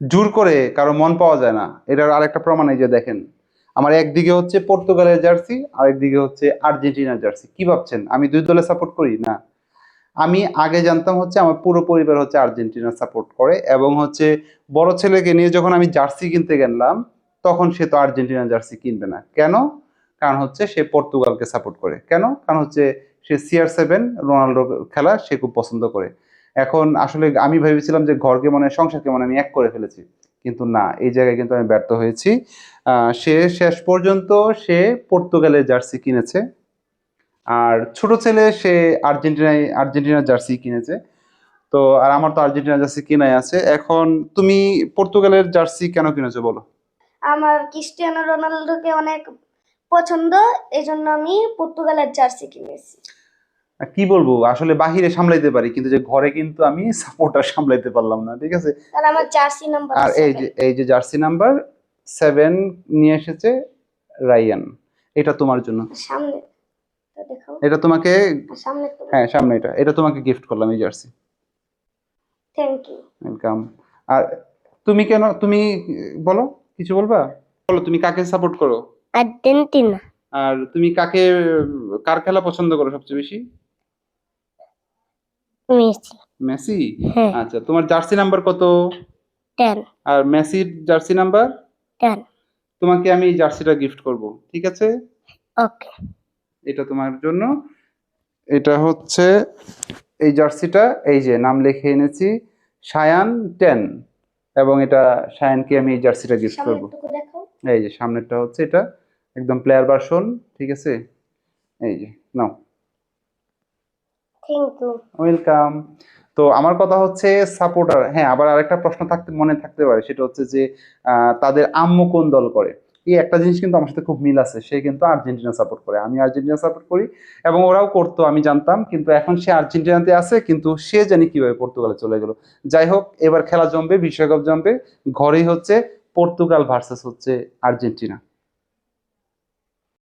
জোর করে কারো মন পাওয়া যায় না, এটার আরেকটা প্রমাণ এই যে দেখেন, আমার একদিকে হচ্ছে পর্তুগালের জার্সি আর একদিকে হচ্ছে আর্জেন্টিনার জার্সি। কি ভাবছেন আমি দুই দলে সাপোর্ট করি? না, আমি আগে জানতাম হচ্ছে আমার পুরো পরিবার হচ্ছে আর্জেন্টিনা সাপোর্ট করে, এবং হচ্ছে বড় ছেলেকে নিয়ে যখন আমি জার্সি কিনতে গেলাম তখন সে তো আর্জেন্টিনা জার্সি কিনবে না। কেন? কারণ হচ্ছে সে পর্তুগালকে সাপোর্ট করে। কেন? কারণ হচ্ছে সে CR7 রোনাল্ডো খেলা সে খুব পছন্দ করে। এখন আসলে আমি ভেবেছিলাম যে ঘরকে মনে হয় সংসারকে মনে হয় আমি এক করে ফেলেছি, কিন্তু না, এই জায়গায় কিন্তু আমি ব্যর্থ হয়েছি। সে শেষ পর্যন্ত সে পর্তুগালের জার্সি কিনেছে, আর ছোট ছেলে সে আর্জেন্টিনার জার্সি কিনেছে। তো আর আমার তো আর্জেন্টিনা জার্সি কেনাই আছে। এখন তুমি পর্তুগালের জার্সি কেন কিনেছো বলো? আমার ক্রিস্টিয়ানো রোনালদোকে অনেক পছন্দ, এই জন্য আমি পর্তুগালের জার্সি কিনেছি। আর কি বলবো, আসলে বাহিরে সামলাইতে পারি কিন্তু যে ঘরে কিন্তু আমি সাপোর্টার সামলাইতে পারলাম না, ঠিক আছে। আর আমার জার্সি নাম্বার আর এই 7। যে জার্সি নাম্বার 7 নিয়ে এসেছে রায়ান, এটা তোমার জন্য। সামনে তো দেখাও। এটা তোমাকে, সামনে তো। হ্যাঁ সামনে, এটা তোমাকে গিফট করলাম এই জার্সি। Thank you. ওয়েলকাম। আর তুমি কেন, তুমি বলো, কিছু বলবা? বলো তুমি কাকে সাপোর্ট করো? আর্জেন্টিনা। আর তুমি কাকে, কার খেলা পছন্দ করো সবচেয়ে বেশি? মেসি। মেসি। হ্যাঁ। আচ্ছা, তোমার জার্সি নাম্বার কত? 10। আর মেসির জার্সি নাম্বার? 10। তোমাকে আমি এই জার্সিটা গিফট করব, ঠিক আছে? ওকে। এটা তোমার জন্য। এটা হচ্ছে এই জার্সিটা, এই যে নাম লিখে এনেছি সায়ান 10, এবং এটা সায়ানকে আমি এই জার্সিটা গিফট করব। সামনেরটুকু দেখাও। এই যে সামনেরটা হচ্ছে এটা, একদম প্লেয়ার ভার্সন, ঠিক আছে। এই যে নাও। Thank you. ওয়েলকাম। তো আমার কথা হচ্ছে সাপোর্টার, হ্যাঁ আবার আরেকটা প্রশ্ন মনে থাকতে পারে, সেটা হচ্ছে যে তাদের আম্মু কোন দল করে। এই একটা জিনিস কিন্তু আমার সাথে খুব মিল আছে, সে কিন্তু আর্জেন্টিনা সাপোর্ট করে, আমি আর্জেন্টিনা সাপোর্ট করি, এবং ওরাও করতো আমি জানতাম, কিন্তু এখন সে আর্জেন্টিনাতে আছে, কিন্তু সে জানি কিভাবে পর্তুগালে চলে গেল। যাই হোক, এবার খেলা জমবে, বিশ্বকাপ জমবে, ঘরেই হচ্ছে পর্তুগাল ভার্সেস হচ্ছে আর্জেন্টিনা।